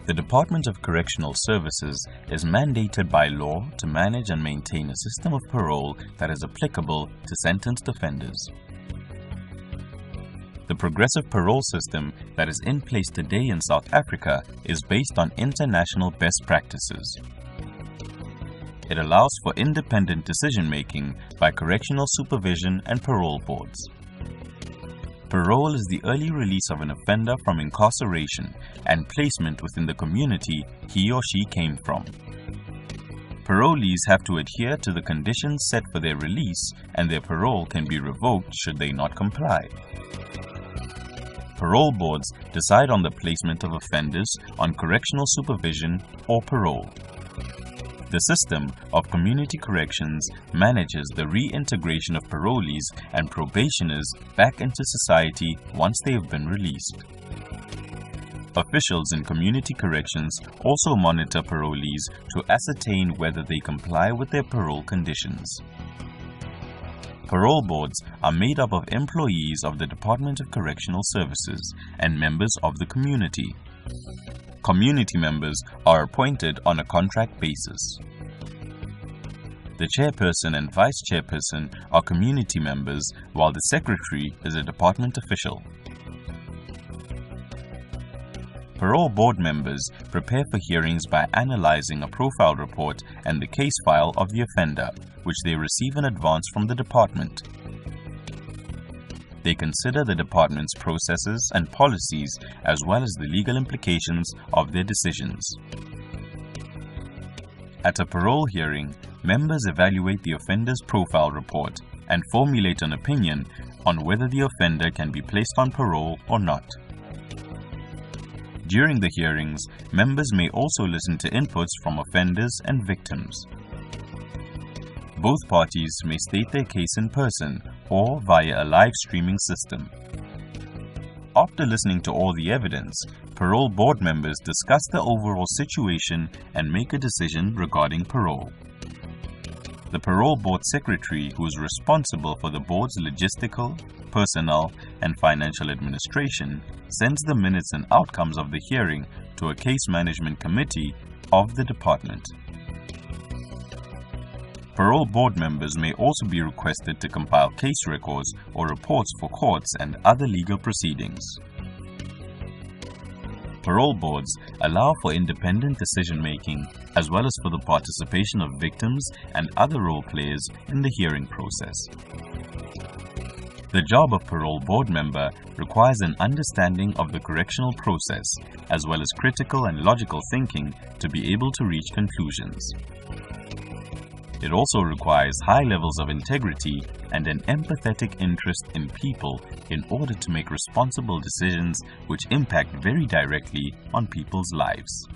The Department of Correctional Services is mandated by law to manage and maintain a system of parole that is applicable to sentenced offenders. The progressive parole system that is in place today in South Africa is based on international best practices. It allows for independent decision-making by correctional supervision and parole boards. Parole is the early release of an offender from incarceration and placement within the community he or she came from. Parolees have to adhere to the conditions set for their release, and their parole can be revoked should they not comply. Parole boards decide on the placement of offenders on correctional supervision or parole. The system of community corrections manages the reintegration of parolees and probationers back into society once they have been released. Officials in community corrections also monitor parolees to ascertain whether they comply with their parole conditions. Parole boards are made up of employees of the Department of Correctional Services and members of the community. Community members are appointed on a contract basis. The chairperson and vice chairperson are community members, while the secretary is a department official. Parole board members prepare for hearings by analyzing a profile report and the case file of the offender, which they receive in advance from the department. They consider the department's processes and policies as well as the legal implications of their decisions. At a parole hearing, members evaluate the offender's profile report and formulate an opinion on whether the offender can be placed on parole or not. During the hearings, members may also listen to inputs from offenders and victims. Both parties may state their case in person or via a live streaming system. After listening to all the evidence, parole board members discuss the overall situation and make a decision regarding parole. The parole board secretary, who is responsible for the board's logistical, personnel, and financial administration, sends the minutes and outcomes of the hearing to a case management committee of the department. Parole board members may also be requested to compile case records or reports for courts and other legal proceedings. Parole boards allow for independent decision-making as well as for the participation of victims and other role players in the hearing process. The job of parole board member requires an understanding of the correctional process as well as critical and logical thinking to be able to reach conclusions. It also requires high levels of integrity and an empathetic interest in people in order to make responsible decisions which impact very directly on people's lives.